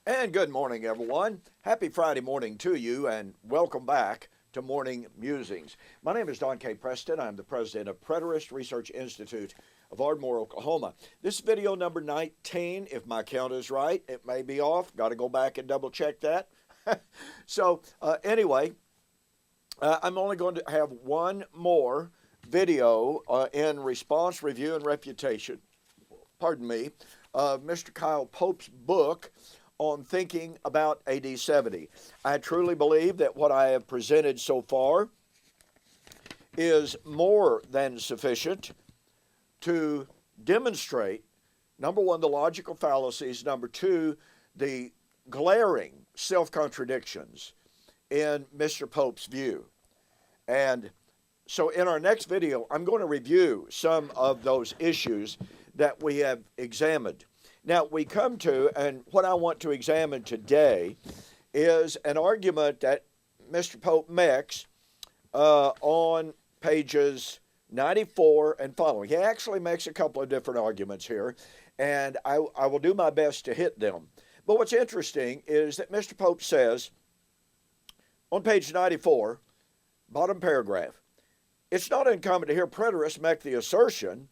And good morning, everyone. Happy Friday morning to you, and welcome back to Morning Musings. My name is Don K. Preston. I'm the president of Preterist Research Institute of Ardmore, Oklahoma. This is video number 19, if my count is right. It may be off. Got to go back and double check that. Anyway, I'm only going to have one more video in response, review, and refutation. Pardon me. Mr. Kyle Pope's book on thinking about AD 70. I truly believe that what I have presented so far is more than sufficient to demonstrate, number one, the logical fallacies, number two, the glaring self-contradictions in Mr. Pope's view. And so in our next video, I'm going to review some of those issues that we have examined. Now, we come to, and what I want to examine today is an argument that Mr. Pope makes on pages 94 and following. He actually makes a couple of different arguments here, and I will do my best to hit them. But what's interesting is that Mr. Pope says on page 94, bottom paragraph, it's not uncommon to hear preterists make the assertion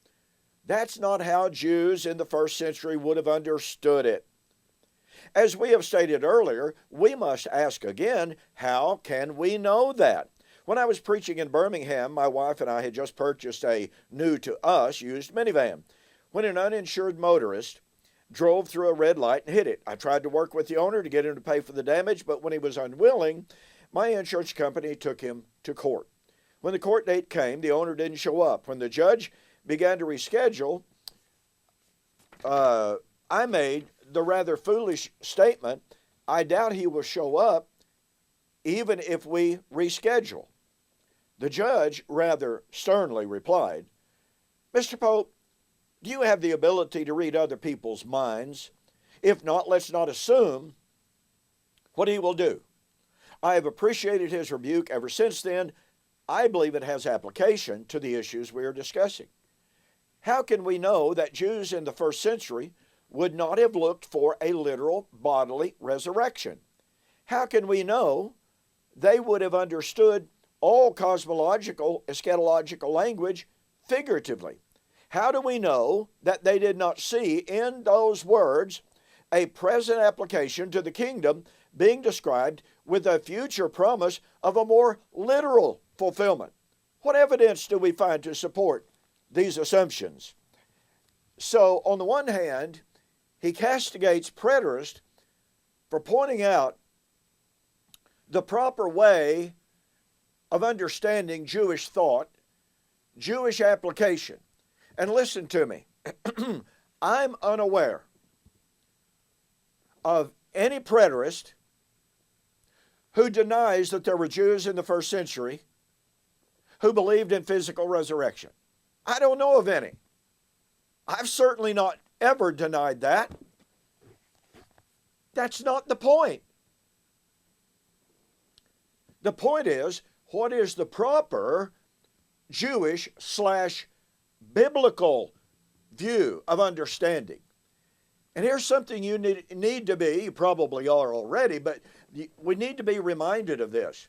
that's not how Jews in the first century would have understood it. As we have stated earlier, we must ask again, how can we know that? When I was preaching in Birmingham, my wife and I had just purchased a new to us used minivan when an uninsured motorist drove through a red light and hit it. I tried to work with the owner to get him to pay for the damage, but when he was unwilling, my insurance company took him to court. When the court date came, the owner didn't show up. When the judge began to reschedule, I made the rather foolish statement, I doubt he will show up even if we reschedule. The judge rather sternly replied, Mr. Pope, do you have the ability to read other people's minds? If not, let's not assume what he will do. I have appreciated his rebuke ever since then. I believe it has application to the issues we are discussing. How can we know that Jews in the first century would not have looked for a literal bodily resurrection? How can we know they would have understood all cosmological, eschatological language figuratively? How do we know that they did not see in those words a present application to the kingdom being described with a future promise of a more literal fulfillment? What evidence do we find to support these assumptions? So, on the one hand, he castigates preterists for pointing out the proper way of understanding Jewish thought, Jewish application. And listen to me, I'm unaware of any preterist who denies that there were Jews in the first century who believed in physical resurrection. I don't know of any. I've certainly not ever denied that. That's not the point. The point is, what is the proper Jewish/biblical view of understanding? And here's something you need to be, you probably are already, but we need to be reminded of this.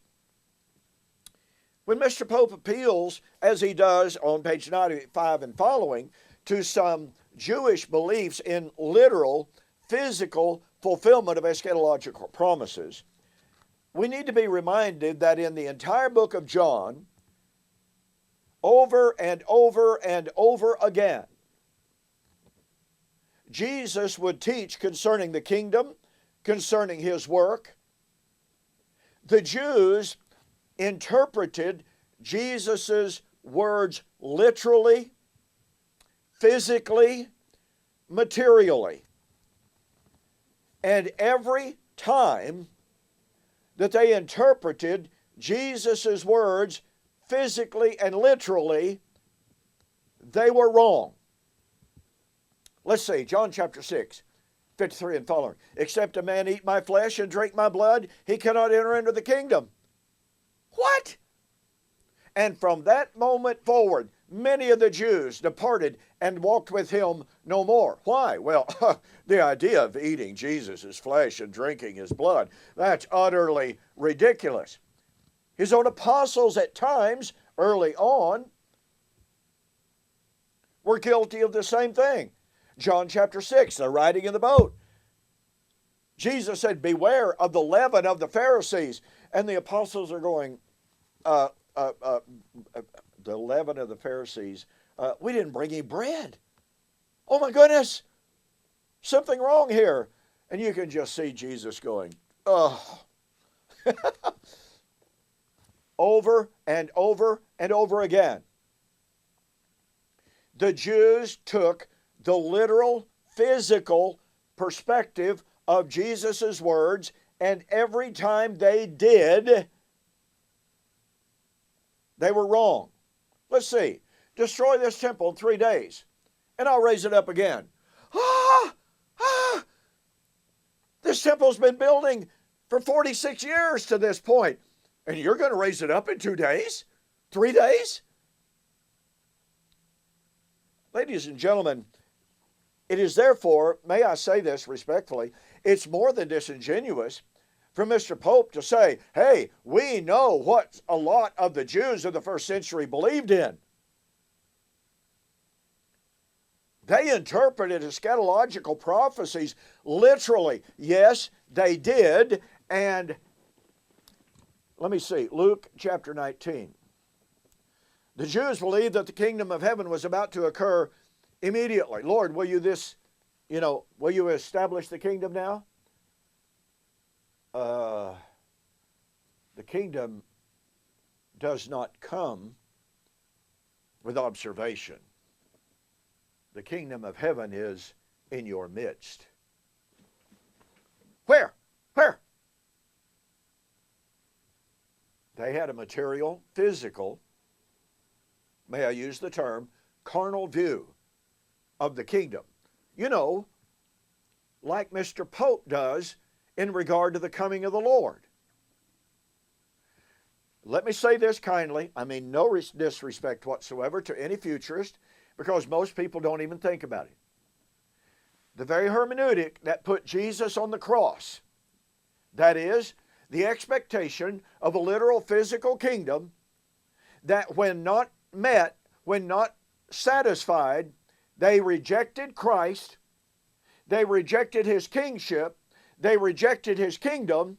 When Mr. Pope appeals, as he does on page 95 and following, to some Jewish beliefs in literal, physical fulfillment of eschatological promises, we need to be reminded that in the entire book of John, over and over and over again, Jesus would teach concerning the kingdom, concerning his work. The Jews interpreted Jesus' words literally, physically, materially. And every time that they interpreted Jesus' words physically and literally, they were wrong. Let's see, John chapter 6, 53 and following. Except a man eat my flesh and drink my blood, he cannot enter into the kingdom. What? And from that moment forward, many of the Jews departed and walked with him no more. Why? Well, the idea of eating Jesus' flesh and drinking his blood, that's utterly ridiculous. His own apostles at times, early on, were guilty of the same thing. John chapter 6, they're riding in the boat. Jesus said, beware of the leaven of the Pharisees. And the apostles are going, the leaven of the Pharisees, we didn't bring any bread. Oh my goodness, something wrong here. And you can just see Jesus going, oh. Over and over and over again. The Jews took the literal, physical perspective of Jesus' words, and every time they did, they were wrong. Let's see. Destroy this temple in 3 days, and I'll raise it up again. This temple's been building for 46 years to this point, and you're going to raise it up in 2 days? 3 days? Ladies and gentlemen, it is therefore, may I say this respectfully, it's more than disingenuous for Mr. Pope to say, hey, we know what a lot of the Jews of the first century believed in. They interpreted eschatological prophecies literally. Yes, they did. And let me see, Luke chapter 19. The Jews believed that the kingdom of heaven was about to occur immediately. Lord, will you will you establish the kingdom now? The kingdom does not come with observation. The kingdom of heaven is in your midst. Where? Where? They had a material, physical, may I use the term, carnal view of the kingdom. You know, like Mr. Pope does in regard to the coming of the Lord. Let me say this kindly. I mean no disrespect whatsoever to any futurist, because most people don't even think about it. The very hermeneutic that put Jesus on the cross, that is, the expectation of a literal physical kingdom that when not met, when not satisfied, they rejected Christ, they rejected his kingship, they rejected his kingdom,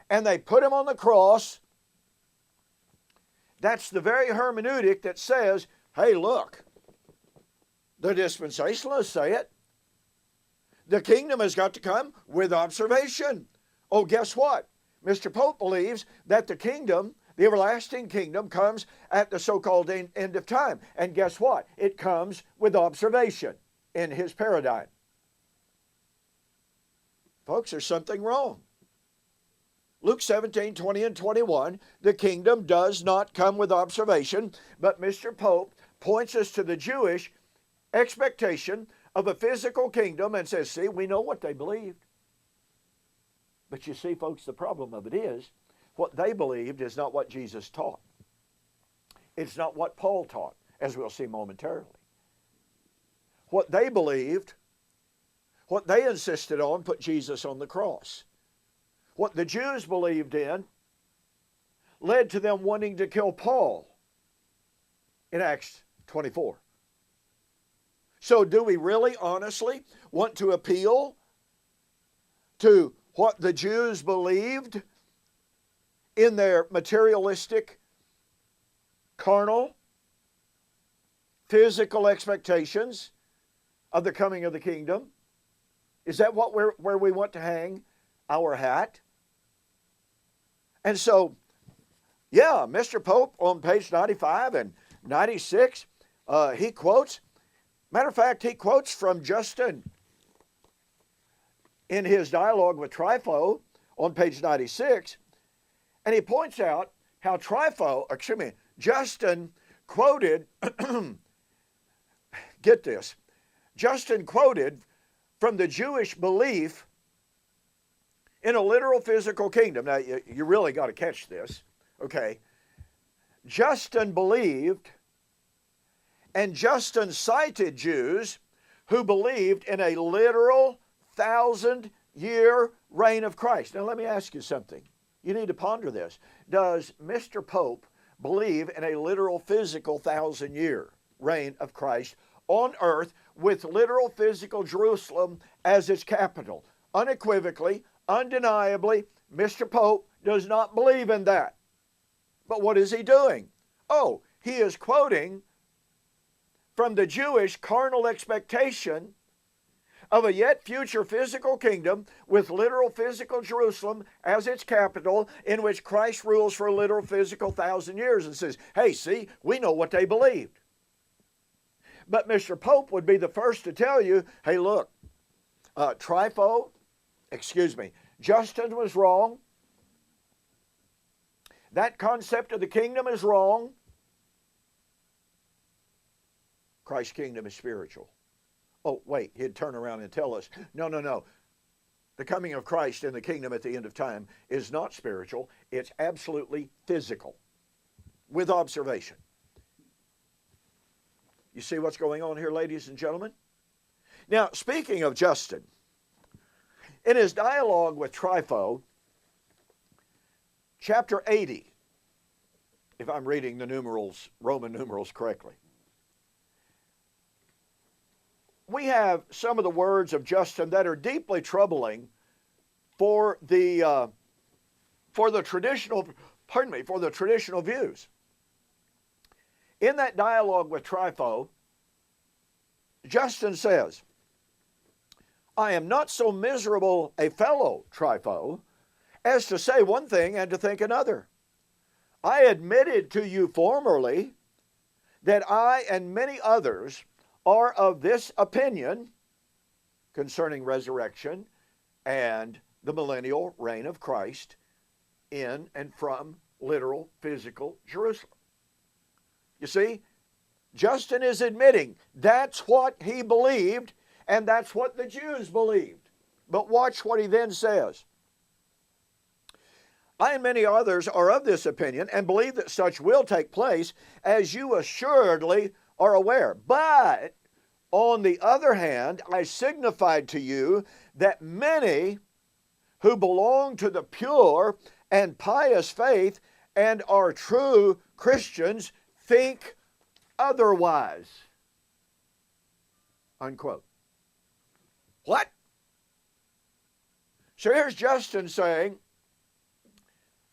and they put him on the cross. That's the very hermeneutic that says, hey, look, the dispensationalists say it. The kingdom has got to come with observation. Oh, guess what? Mr. Pope believes that the kingdom, the everlasting kingdom, comes at the so-called end of time. And guess what? It comes with observation in his paradigm. Folks, there's something wrong. Luke 17, 20 and 21, the kingdom does not come with observation, but Mr. Pope points us to the Jewish expectation of a physical kingdom and says, see, we know what they believed. But you see, folks, the problem of it is, what they believed is not what Jesus taught. It's not what Paul taught, as we'll see momentarily. What they believed, what they insisted on, put Jesus on the cross. What the Jews believed in led to them wanting to kill Paul in Acts 24. So do we really honestly want to appeal to what the Jews believed in their materialistic, carnal, physical expectations of the coming of the kingdom? Is that where we want to hang our hat? And so, yeah, Mr. Pope on page 95 and 96, he quotes, matter of fact, he quotes from Justin in his dialogue with Trypho on page 96, and he points out how Justin quoted, get this, Justin quoted from the Jewish belief in a literal physical kingdom. Now, you really got to catch this, okay? Justin believed And Justin cited Jews who believed in a literal 1,000-year reign of Christ. Now let me ask you something. You need to ponder this. Does Mr. Pope believe in a literal physical 1,000-year reign of Christ on earth with literal physical Jerusalem as its capital? Unequivocally, undeniably, Mr. Pope does not believe in that. But what is he doing? Oh, he is quoting from the Jewish carnal expectation of a yet future physical kingdom with literal physical Jerusalem as its capital, in which Christ rules for a literal physical 1,000 years, and says, hey, see, we know what they believed. But Mr. Pope would be the first to tell you, hey, look, Justin was wrong. That concept of the kingdom is wrong. Christ's kingdom is spiritual. Oh, wait, he'd turn around and tell us, no. The coming of Christ in the kingdom at the end of time is not spiritual. It's absolutely physical, with observation. You see what's going on here, ladies and gentlemen? Now, speaking of Justin, in his dialogue with Trypho, chapter 80, if I'm reading the numerals, Roman numerals correctly, we have some of the words of Justin that are deeply troubling for the traditional views. In that dialogue with Trypho, Justin says, I am not so miserable a fellow, Trypho, as to say one thing and to think another. I admitted to you formerly that I and many others are of this opinion concerning resurrection and the millennial reign of Christ in and from literal physical Jerusalem. You see, Justin is admitting that's what he believed and that's what the Jews believed. But watch what he then says. I and many others are of this opinion and believe that such will take place, as you assuredly are aware. But, on the other hand, I signified to you that many who belong to the pure and pious faith and are true Christians think otherwise. Unquote. What? So here's Justin saying,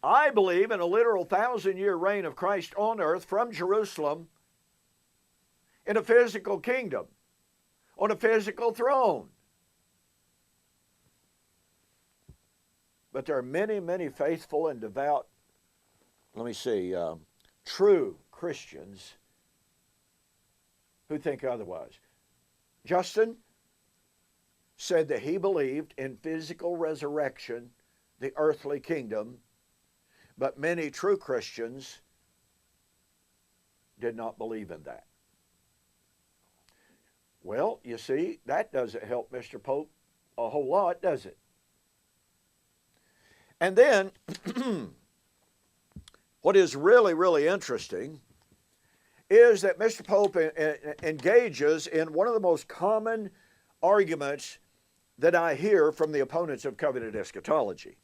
I believe in a literal 1,000-year reign of Christ on earth from Jerusalem in a physical kingdom, on a physical throne. But there are many, many faithful and devout, true Christians who think otherwise. Justin said that he believed in physical resurrection, the earthly kingdom, but many true Christians did not believe in that. Well, you see, that doesn't help Mr. Pope a whole lot, does it? And then, what is really, really interesting is that Mr. Pope engages in one of the most common arguments that I hear from the opponents of covenant eschatology.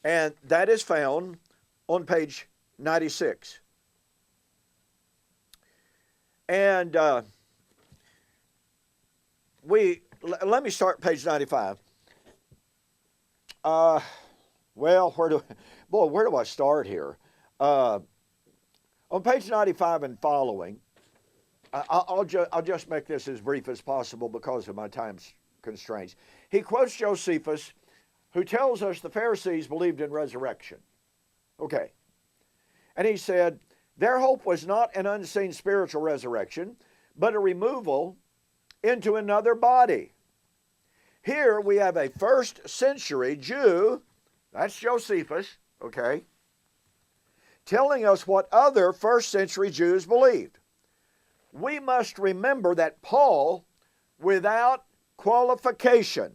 And that is found on page 96. And let me start page 95. Well, where do I start here? On page 95 and following, I'll just make this as brief as possible because of my time constraints. He quotes Josephus, who tells us the Pharisees believed in resurrection. Okay. And he said, their hope was not an unseen spiritual resurrection, but a removal into another body. Here we have a first century Jew, that's Josephus, okay, telling us what other first century Jews believed. We must remember that Paul, without qualification,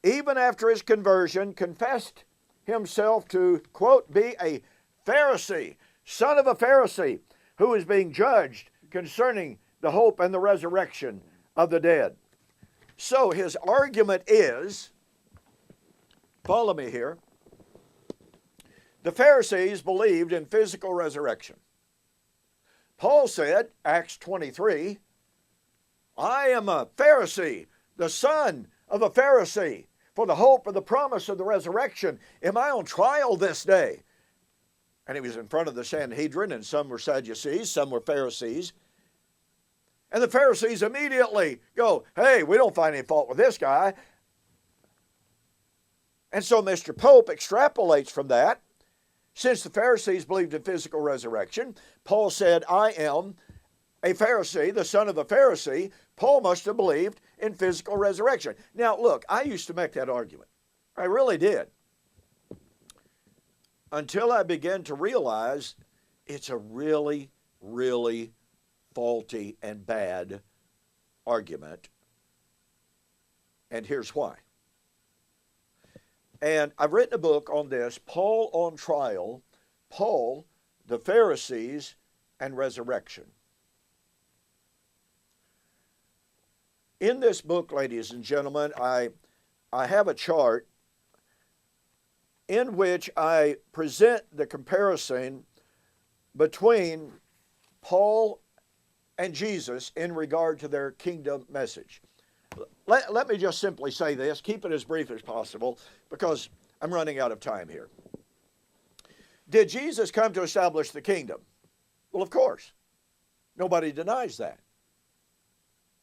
even after his conversion, confessed himself to, quote, be a Pharisee, son of a Pharisee, who is being judged concerning the hope and the resurrection of the dead. So his argument is, follow me here, the Pharisees believed in physical resurrection. Paul said, Acts 23, I am a Pharisee, the son of a Pharisee. For the hope of the promise of the resurrection, am I on trial this day? And he was in front of the Sanhedrin, and some were Sadducees, some were Pharisees. And the Pharisees immediately go, hey, we don't find any fault with this guy. And so Mr. Pope extrapolates from that. Since the Pharisees believed in physical resurrection, Paul said, I am a Pharisee, the son of a Pharisee. Paul must have believed in physical resurrection. Now, look, I used to make that argument. I really did. Until I began to realize it's a really, really faulty and bad argument. And here's why. And I've written a book on this, Paul on Trial, Paul, the Pharisees, and Resurrection. In this book, ladies and gentlemen, I have a chart in which I present the comparison between Paul and Jesus in regard to their kingdom message. Let me just simply say this, keep it as brief as possible, because I'm running out of time here. Did Jesus come to establish the kingdom? Well, of course. Nobody denies that.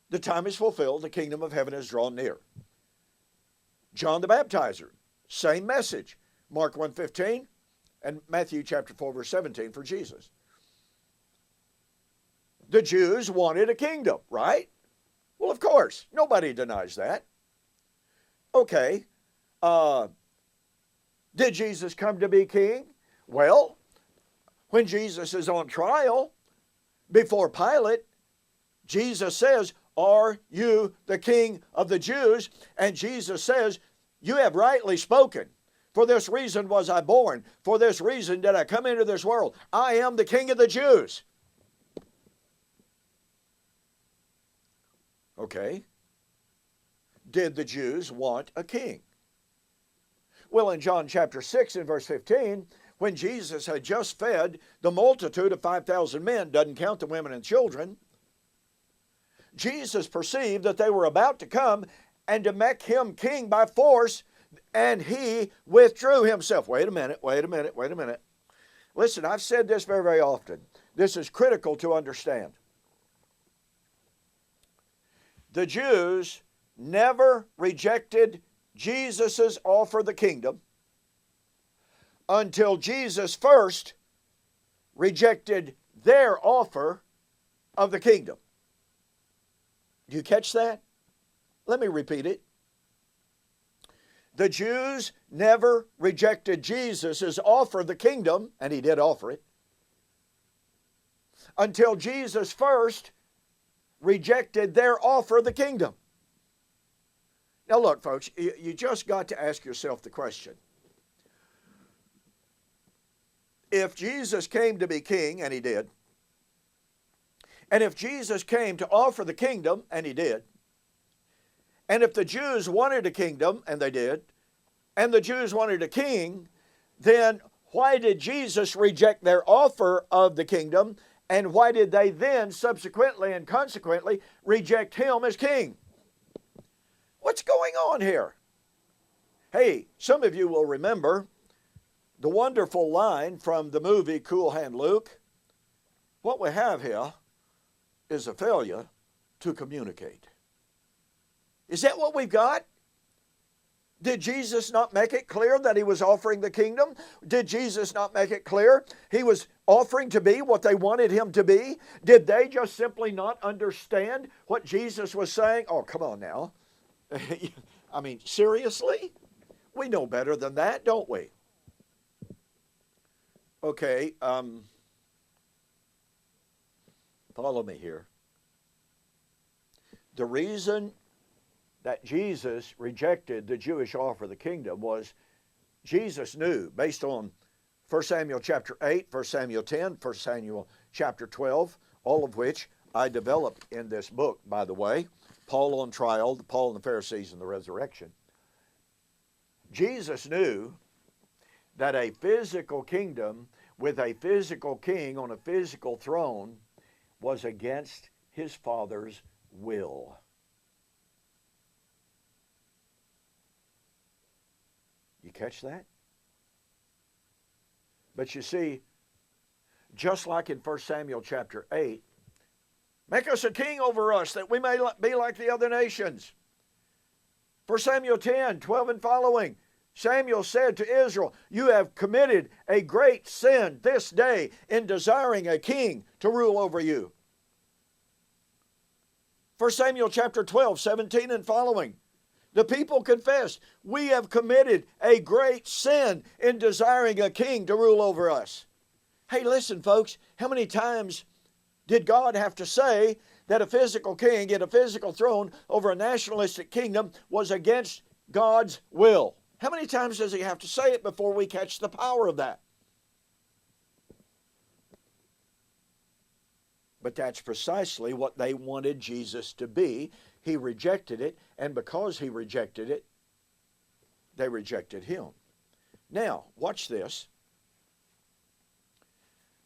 The time is fulfilled, the kingdom of heaven is drawn near. John the Baptizer, same message. Mark 1:15 and Matthew chapter 4, verse 17 for Jesus. The Jews wanted a kingdom, right? Well, of course. Nobody denies that. Okay. Did Jesus come to be king? Well, when Jesus is on trial before Pilate, Jesus says, are you the king of the Jews? And Jesus says, you have rightly spoken. For this reason was I born. For this reason did I come into this world. I am the king of the Jews. Okay. Did the Jews want a king? Well, in John chapter 6 and verse 15, when Jesus had just fed the multitude of 5,000 men, doesn't count the women and children, Jesus perceived that they were about to come and to make him king by force, and he withdrew himself. Wait a minute. Listen, I've said this very, very often. This is critical to understand. The Jews never rejected Jesus' offer of the kingdom until Jesus first rejected their offer of the kingdom. Do you catch that? Let me repeat it. The Jews never rejected Jesus' offer of the kingdom, and he did offer it, until Jesus first rejected their offer of the kingdom. Now look, folks, you just got to ask yourself the question. If Jesus came to be king, and he did, and if Jesus came to offer the kingdom, and he did, and if the Jews wanted a kingdom, and they did, and the Jews wanted a king, then why did Jesus reject their offer of the kingdom, and why did they then subsequently and consequently reject him as king? What's going on here? Hey, some of you will remember the wonderful line from the movie Cool Hand Luke. What we have here is a failure to communicate. Is that what we've got? Did Jesus not make it clear that he was offering the kingdom? Did Jesus not make it clear he was offering to be what they wanted him to be? Did they just simply not understand what Jesus was saying? Oh, come on now. I mean, seriously? We know better than that, don't we? Okay, follow me here. The reason that Jesus rejected the Jewish offer of the kingdom was Jesus knew, based on 1 Samuel chapter 8, 1 Samuel 10, 1 Samuel chapter 12, all of which I developed in this book, by the way. Paul on trial, Paul and the Pharisees and the resurrection. Jesus knew that a physical kingdom with a physical king on a physical throne was against his Father's will. You catch that? But you see, just like in 1 Samuel chapter 8, make us a king over us that we may be like the other nations. 1 Samuel 10, 12 and following, Samuel said to Israel, you have committed a great sin this day in desiring a king to rule over you. 1 Samuel chapter 12, 17 and following, the people confessed, we have committed a great sin in desiring a king to rule over us. Hey, listen, folks, how many times did God have to say that a physical king in a physical throne over a nationalistic kingdom was against God's will? How many times does he have to say it before we catch the power of that? But that's precisely what they wanted Jesus to be. He rejected it, and because he rejected it, they rejected him. Now, watch this.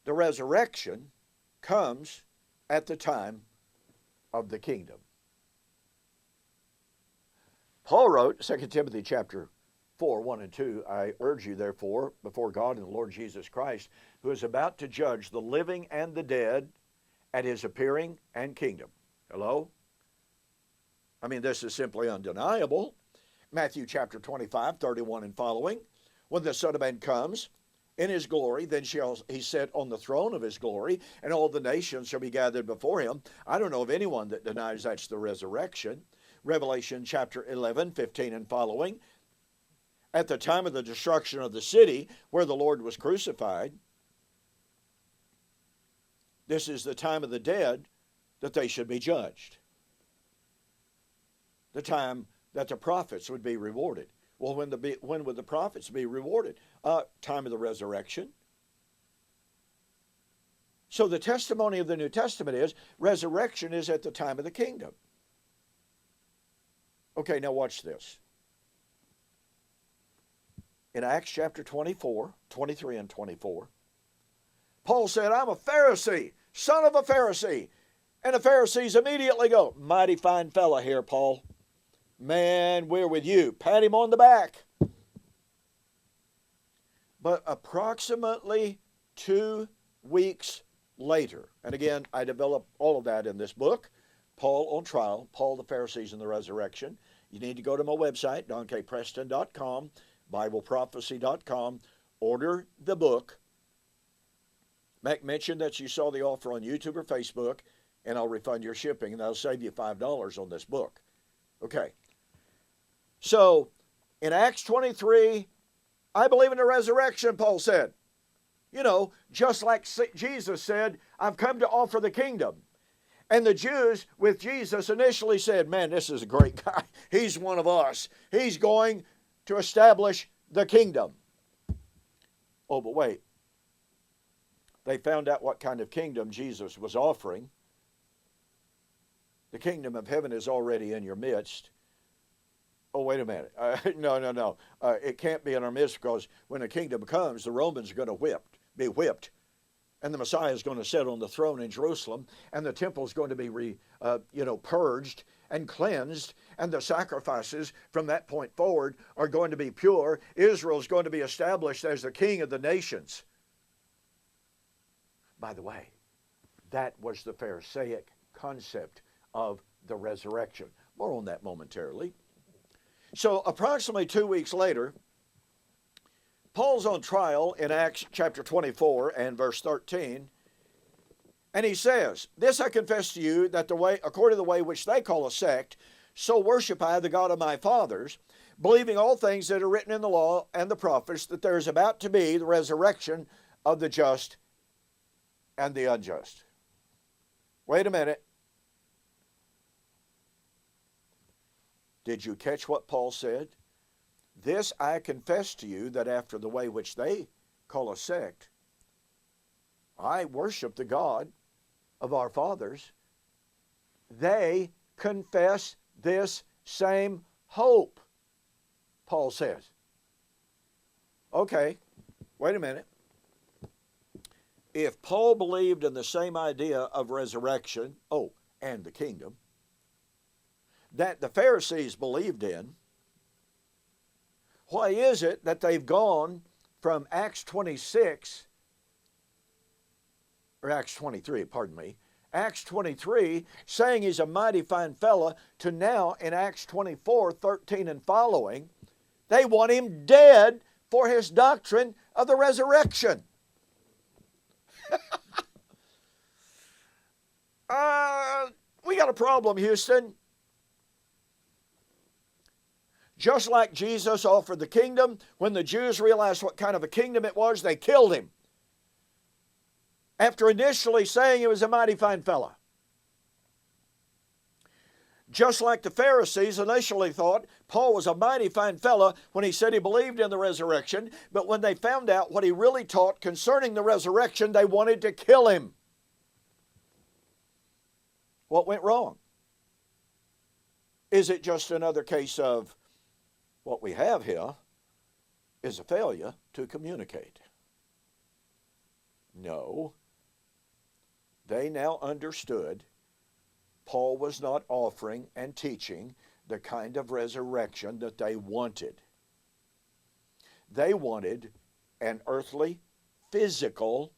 The resurrection comes at the time of the kingdom. Paul wrote, 2 Timothy chapter 4, 1 and 2, I urge you therefore, before God and the Lord Jesus Christ, who is about to judge the living and the dead at his appearing and kingdom. Hello? I mean, this is simply undeniable. Matthew chapter 25, 31 and following, when the Son of Man comes in his glory, then shall he sit on the throne of his glory, and all the nations shall be gathered before him. I don't know of anyone that denies that's the resurrection. Revelation chapter 11, 15 and following, at the time of the destruction of the city where the Lord was crucified, this is the time of the dead that they should be judged. The time that the prophets would be rewarded. Well, when would the prophets be rewarded? Time of the resurrection. So the testimony of the New Testament is resurrection is at the time of the kingdom. Okay, now watch this. In Acts chapter 24, 23 and 24, Paul said, I'm a Pharisee, son of a Pharisee. And the Pharisees immediately go, mighty fine fella here, Paul. Man, we're with you. Pat him on the back. But approximately 2 weeks later, and again, I develop all of that in this book, Paul on Trial, Paul, the Pharisees, and the Resurrection. You need to go to my website, donkpreston.com, BibleProphecy.com, order the book. Make mention that you saw the offer on YouTube or Facebook, and I'll refund your shipping, and that'll save you $5 on this book. Okay. So, in Acts 23, I believe in the resurrection, Paul said. You know, just like Jesus said, I've come to offer the kingdom. And the Jews with Jesus initially said, man, this is a great guy. He's one of us. He's going to establish the kingdom. Oh, but wait. They found out what kind of kingdom Jesus was offering. The kingdom of heaven is already in your midst. Oh, wait a minute. No. It can't be in our midst because when the kingdom comes, the Romans are going to be whipped. And the Messiah is going to sit on the throne in Jerusalem. And the temple is going to be purged and cleansed. And the sacrifices from that point forward are going to be pure. Israel is going to be established as the king of the nations. By the way, that was the Pharisaic concept of the resurrection. More on that momentarily. So approximately 2 weeks later, Paul's on trial in Acts chapter 24 and verse 13. And he says, this I confess to you, that the way, according to the way which they call a sect, so worship I the God of my fathers, believing all things that are written in the law and the prophets, that there is about to be the resurrection of the just and the unjust. Wait a minute. Did you catch what Paul said? This I confess to you, that after the way which they call a sect, I worship the God of our fathers. They confess this same hope, Paul says. Okay, wait a minute. If Paul believed in the same idea of resurrection, and the kingdom, that the Pharisees believed in, why is it that they've gone from Acts 26, or Acts 23, pardon me, Acts 23, saying he's a mighty fine fella, to now in Acts 24, 13 and following, they want him dead for his doctrine of the resurrection? We got a problem, Houston. Just like Jesus offered the kingdom, when the Jews realized what kind of a kingdom it was, they killed him. After initially saying he was a mighty fine fella. Just like the Pharisees initially thought Paul was a mighty fine fella when he said he believed in the resurrection, but when they found out what he really taught concerning the resurrection, they wanted to kill him. What went wrong? Is it just another case of what we have here is a failure to communicate? No. They now understood Paul was not offering and teaching the kind of resurrection that they wanted. They wanted an earthly, physical,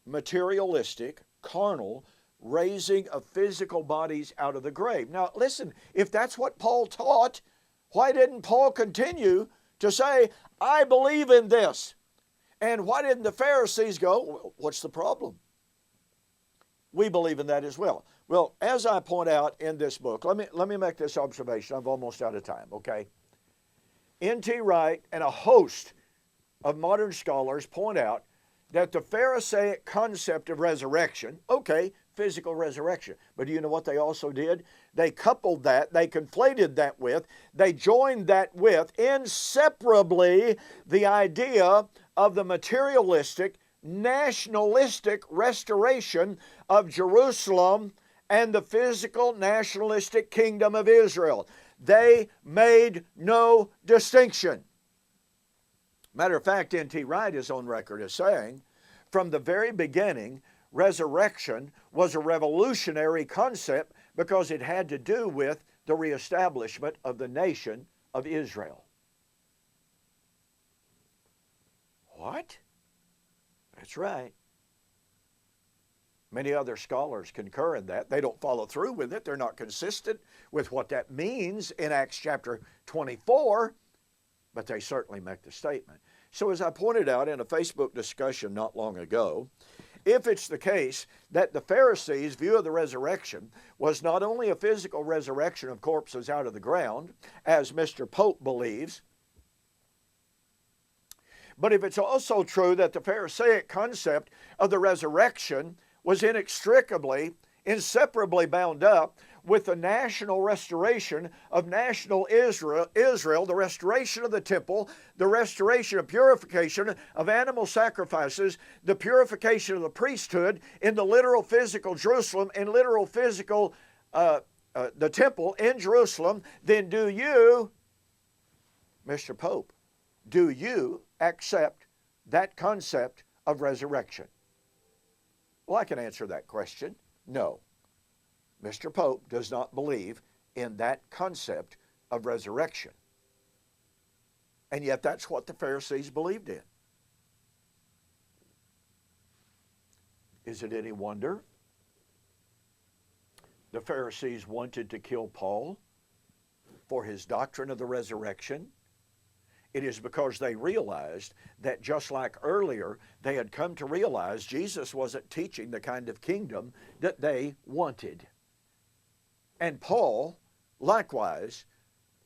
materialistic, carnal raising of physical bodies out of the grave. Now listen, if that's what Paul taught, why didn't Paul continue to say, I believe in this? And why didn't the Pharisees go, what's the problem? We believe in that as well. Well, as I point out in this book, let me make this observation. I'm almost out of time, okay? N.T. Wright and a host of modern scholars point out that the Pharisaic concept of resurrection, okay, physical resurrection, but do you know what they also did? They coupled that, they conflated that with, they joined that with inseparably the idea of the materialistic, nationalistic restoration of Jerusalem and the physical nationalistic kingdom of Israel. They made no distinction. Matter of fact, N.T. Wright is on record as saying, from the very beginning, resurrection was a revolutionary concept because it had to do with the reestablishment of the nation of Israel. What? That's right. Many other scholars concur in that. They don't follow through with it. They're not consistent with what that means in Acts chapter 24, but they certainly make the statement. So as I pointed out in a Facebook discussion not long ago, if it's the case that the Pharisees' view of the resurrection was not only a physical resurrection of corpses out of the ground, as Mr. Pope believes, but if it's also true that the Pharisaic concept of the resurrection was inseparably bound up with the national restoration of national Israel, the restoration of the temple, the restoration of purification of animal sacrifices, the purification of the priesthood in the literal physical Jerusalem and literal physical the temple in Jerusalem, then do you, Mr. Pope, do you accept that concept of resurrection? Well, I can answer that question. No. Mr. Pope does not believe in that concept of resurrection. And yet that's what the Pharisees believed in. Is it any wonder the Pharisees wanted to kill Paul for his doctrine of the resurrection? It is because they realized that just like earlier, they had come to realize Jesus wasn't teaching the kind of kingdom that they wanted. And Paul, likewise,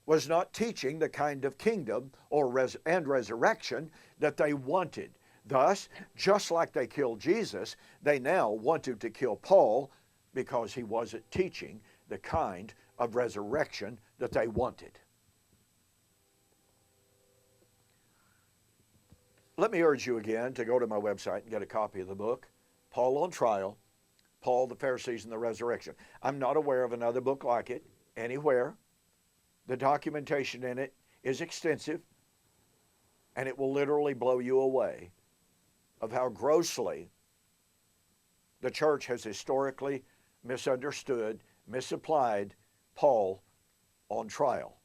was not teaching the kind of kingdom and resurrection that they wanted. Thus, just like they killed Jesus, they now wanted to kill Paul because he wasn't teaching the kind of resurrection that they wanted. let me urge you again to go to my website and get a copy of the book, Paul on Trial, Paul, the Pharisees, and the Resurrection. I'm not aware of another book like it anywhere. The documentation in it is extensive, and it will literally blow you away of how grossly the church has historically misunderstood, misapplied Paul on Trial.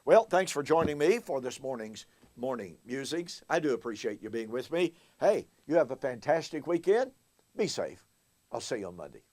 Well, thanks for joining me for this morning's morning musings. I do appreciate you being with me. Hey, you have a fantastic weekend. Be safe. I'll see you on Monday.